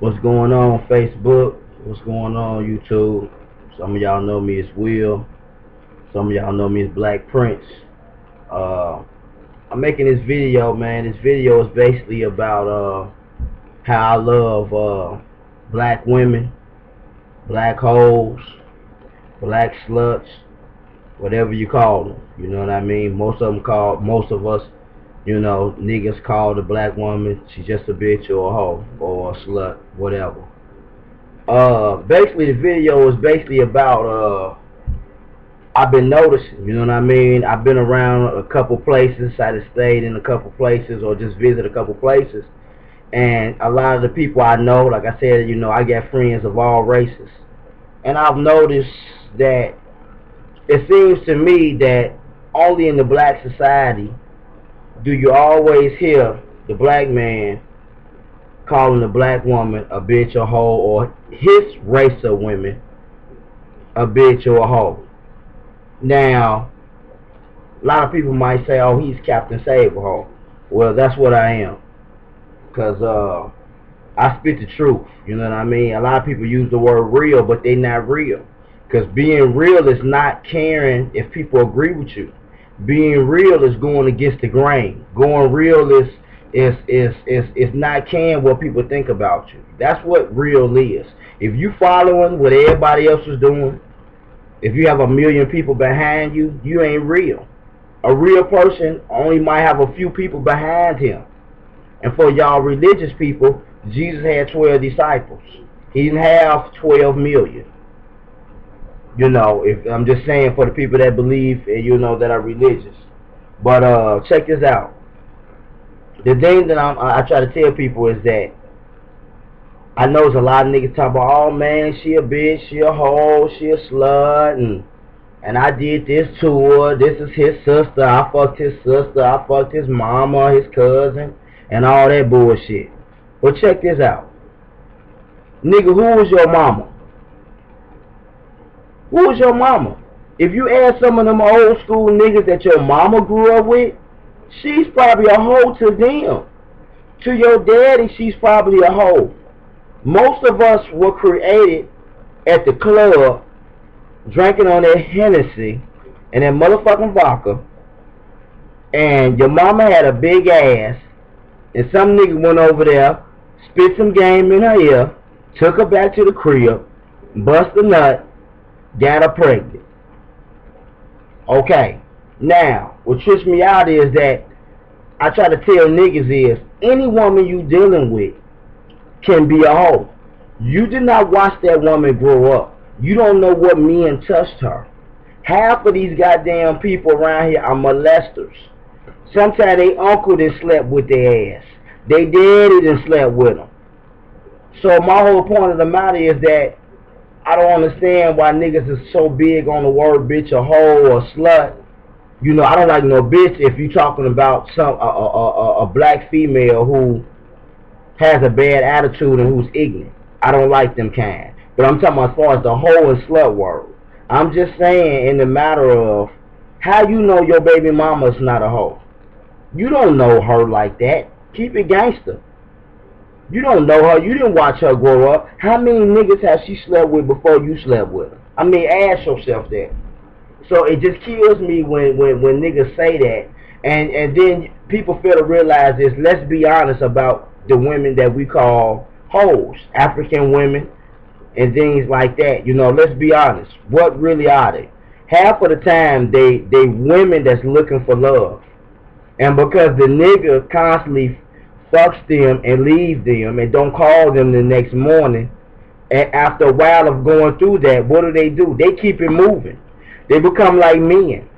What's going on, Facebook? What's going on, YouTube? Some of y'all know me as Will. Some of y'all know me as Black Prince. Uh, I'm making this video, man. This video is basically about how I love black women, black hoes, black sluts, whatever you call them. You know what I mean? Most of us, niggas call the black woman, she's just a bitch or a hoe or a slut, whatever. Basically the video is basically about I've been noticing, you know what I mean? I've been around a couple places, I have stayed in a couple places or just visit a couple places, and a lot of the people I know, like I said, I got friends of all races, and I've noticed that it seems to me that only in the black society do you always hear the black man calling the black woman a bitch or hoe, or his race of women a bitch or a hoe. Now, a lot of people might say, oh, he's Captain Save-A-Hoe. Well, that's what I am. Because I spit the truth. You know what I mean? A lot of people use the word real, but they're not real. Because being real is not caring if people agree with you. Being real is going against the grain. Going real is not caring what people think about you. That's what real is. If you following what everybody else is doing, if you have a million people behind you, you ain't real. A real person only might have a few people behind him. And for y'all religious people, Jesus had 12 disciples. He didn't have 12 million. If I'm just saying for the people that believe and that are religious. But check this out. The thing that I try to tell people is that I know there's a lot of niggas talking about, oh man, she a bitch, she a hoe, she a slut, and I did this to her, this is his sister, I fucked his sister, I fucked his mama, his cousin, and all that bullshit. Well, check this out. Nigga, who was your mama? Who was your mama? If you ask some of them old school niggas that your mama grew up with, she's probably a hoe to them. To your daddy, she's probably a hoe. Most of us were created at the club drinking on that Hennessy and that motherfucking vodka, and your mama had a big ass, and some nigga went over there, spit some game in her ear, took her back to the crib, bust a nut, got her pregnant. Okay, now, what trips me out is that I try to tell niggas is, any woman you dealing with can be a hoe. You did not watch that woman grow up. You don't know what men touched her. Half of these goddamn people around here are molesters. Sometimes they uncle done slept with their ass. They daddy done slept with them. So my whole point of the matter is that I don't understand why niggas is so big on the word bitch or hoe or slut. I don't like no bitch if you talking about a black female who has a bad attitude and who's ignorant. I don't like them kind. But I'm talking about as far as the hoe and slut word. I'm just saying in the matter of how you know your baby mama's not a hoe. You don't know her like that. Keep it gangster. You don't know her. You didn't watch her grow up. How many niggas has she slept with before you slept with her? I mean, ask yourself that. So it just kills me when niggas say that. And then people fail to realize this. Let's be honest about the women that we call hoes, African women and things like that. Let's be honest. What really are they? Half of the time they women that's looking for love. And because the nigga constantly fucks them and leaves them and don't call them the next morning, and after a while of going through that, what do? They keep it moving. They become like men.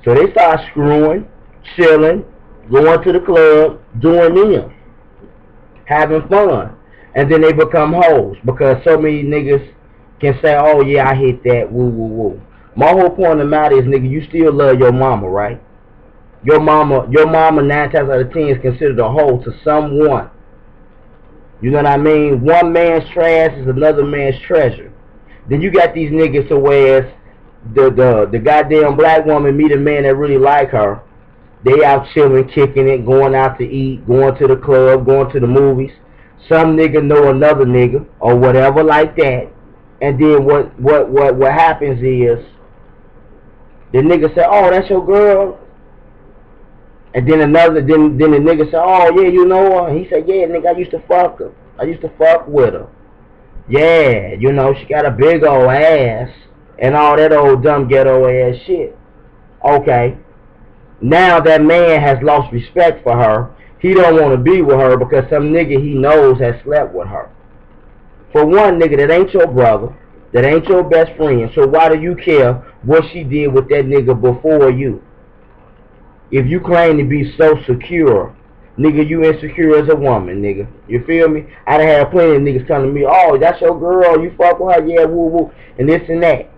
So they start screwing, chilling, going to the club, doing them, having fun, and then they become hoes because so many niggas can say, oh yeah, I hit that, woo woo woo. My whole point of the matter is, nigga, you still love your mama, right? Your mama 9 times out of 10 is considered a hoe to someone. You know what I mean? One man's trash is another man's treasure. Then you got these niggas to where the goddamn black woman meet a man that really like her. They out chilling, kicking it, going out to eat, going to the club, going to the movies. Some nigga know another nigga or whatever like that. And then what happens is the nigga say, "Oh, that's your girl." And then then the nigga say, "Oh yeah, you know her." He said, "Yeah, nigga, I used to fuck her. I used to fuck with her. Yeah, you know, she got a big old ass and all that old dumb ghetto ass shit." Okay. Now that man has lost respect for her. He don't want to be with her because some nigga he knows has slept with her. For one, nigga, that ain't your brother. That ain't your best friend. So why do you care what she did with that nigga before you? If you claim to be so secure, nigga, you insecure as a woman, nigga. You feel me? I done had plenty of niggas telling me, "Oh, that's your girl. You fuck with her. Yeah, woo woo." And this and that.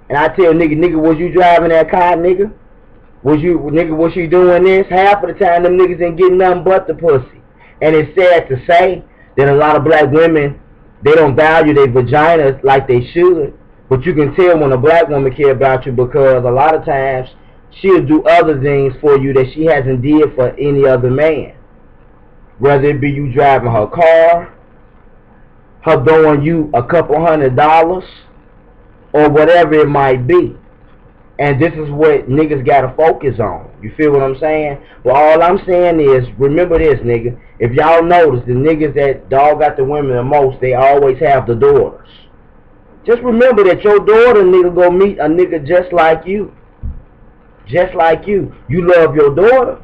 And I tell nigga, was you driving that car, nigga? Was you doing this? Half of the time, them niggas ain't getting nothing but the pussy. And it's sad to say that a lot of black women, they don't value their vaginas like they should. But you can tell when a black woman care about you because a lot of times she'll do other things for you that she hasn't did for any other man. Whether it be you driving her car, her throwing you a couple $100, or whatever it might be. And this is what niggas gotta focus on. You feel what I'm saying? Well, all I'm saying is, remember this, nigga. If y'all notice, the niggas that dog got the women the most, they always have the daughters. Just remember that your daughter, nigga, go meet a nigga just like you. Just like you. You love your daughter.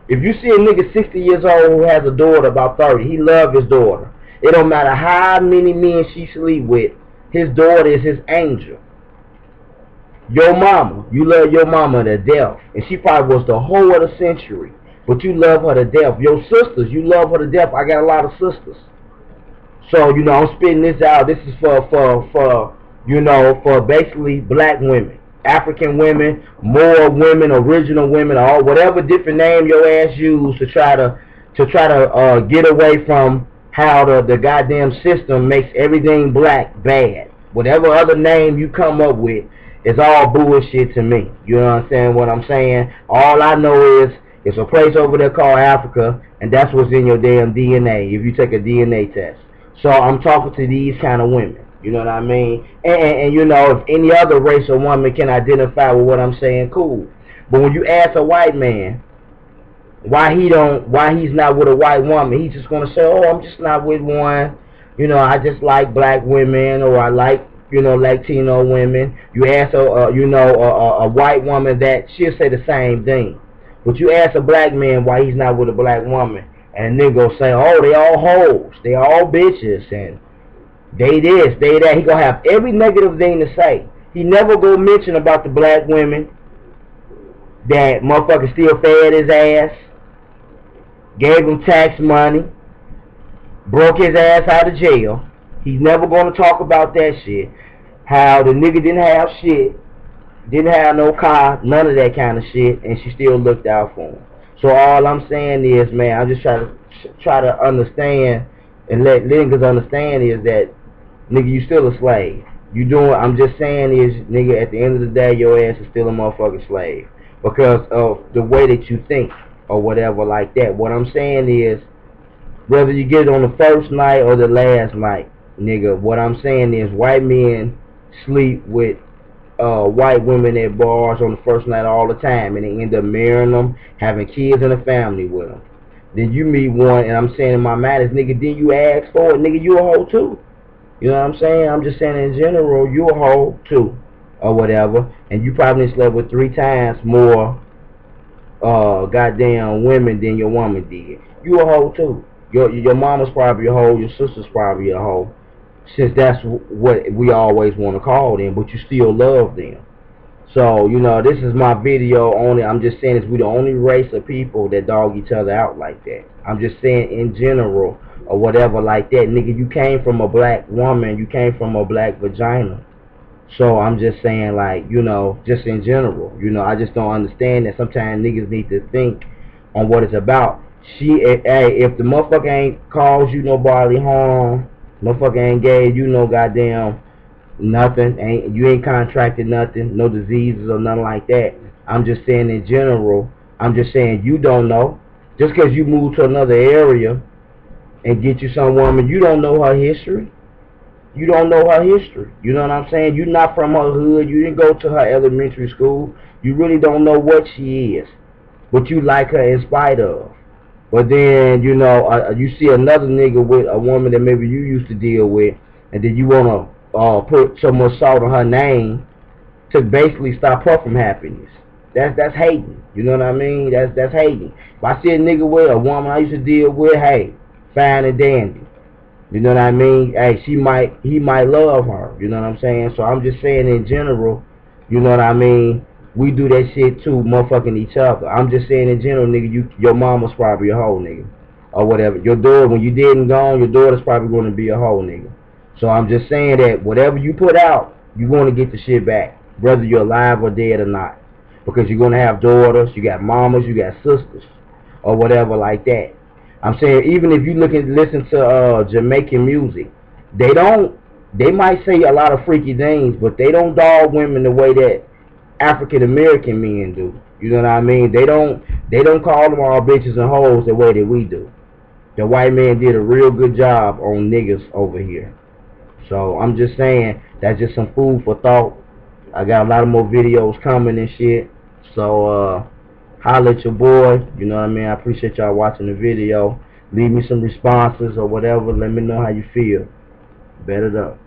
If you see a nigga 60 years old who has a daughter about 30, he love his daughter. It don't matter how many men she sleep with, his daughter is his angel. Your mama, you love your mama to death. And she probably was the whole of the century. But you love her to death. Your sisters, you love her to death. I got a lot of sisters. So, you know, I'm spitting this out. This is for you know, for basically black women. African women, Moor women, original women, or whatever different name your ass use to try to get away from how the goddamn system makes everything black bad. Whatever other name you come up with, it's all bullshit to me. You understand what I'm saying? All I know is it's a place over there called Africa, and that's what's in your damn DNA if you take a DNA test. So I'm talking to these kind of women. You know what I mean? And you know, if any other race or woman can identify with what I'm saying, cool. But when you ask a white man why he's not with a white woman, he's just gonna say, "Oh, I'm just not with one. You know, I just like black women, or I like, you know, Latino women." You ask a white woman that, she'll say the same thing. But you ask a black man why he's not with a black woman, and then go say, "Oh, they all hoes, they all bitches, and they this, they that." He gonna have every negative thing to say. He never go mention about the black women that motherfucker still fed his ass, gave him tax money, broke his ass out of jail. He's never gonna talk about that shit. How the nigga didn't have shit, didn't have no car, none of that kind of shit, and she still looked out for him. So all I'm saying is, man, I'm just try to understand and let niggas understand is that, nigga, you still a slave. I'm just saying is, nigga, at the end of the day, your ass is still a motherfucking slave because of the way that you think or whatever like that. What I'm saying is, whether you get it on the first night or the last night, nigga, what I'm saying is white men sleep with white women at bars on the first night all the time, and they end up marrying them, having kids and a family with them. Then you meet one, and I'm saying in my mind is, nigga, then you ask for it, nigga, you a hoe too. You know what I'm saying? I'm just saying in general, you a hoe too, or whatever, and you probably slept with 3 times more goddamn women than your woman did. You a hoe too. Your mama's probably a hoe, your sister's probably a hoe, since that's what we always want to call them, but you still love them. So, you know, this is my video only. I'm just saying we the only race of people that dog each other out like that. I'm just saying in general or whatever like that. Nigga, you came from a black woman. You came from a black vagina. So I'm just saying, like, you know, just in general. You know, I just don't understand that sometimes niggas need to think on what it's about. If the motherfucker ain't caused you no bodily harm, motherfucker ain't gave you no goddamn nothing, you ain't contracted nothing, no diseases or nothing like that. I'm just saying in general, I'm just saying you don't know. Just because you move to another area and get you some woman, you don't know her history. You don't know her history. You know what I'm saying? You're not from her hood. You didn't go to her elementary school. You really don't know what she is. But you like her in spite of. But then, you know, you see another nigga with a woman that maybe you used to deal with, and then you want to put so much salt on her name to basically stop her from happiness. That's hating. You know what I mean? That's hating. If I see a nigga with a woman I used to deal with, hey, fine and dandy. You know what I mean? Hey, he might love her. You know what I'm saying? So I'm just saying in general, you know what I mean? We do that shit too, motherfucking each other. I'm just saying in general, nigga, your mama's probably a hoe, nigga. Or whatever. Your daughter, when you dead and gone, your daughter's probably going to be a hoe, nigga. So I'm just saying that whatever you put out, you're going to get the shit back. Whether you're alive or dead or not. Because you're going to have daughters, you got mamas, you got sisters. Or whatever like that. I'm saying even if you listen to Jamaican music, they might say a lot of freaky things, but they don't dog women the way that African American men do. You know what I mean? They don't call them all bitches and hoes the way that we do. The white man did a real good job on niggas over here. So I'm just saying that's just some food for thought. I got a lot of more videos coming and shit. So holla at your boy. You know what I mean? I appreciate y'all watching the video. Leave me some responses or whatever. Let me know how you feel. Bet it up.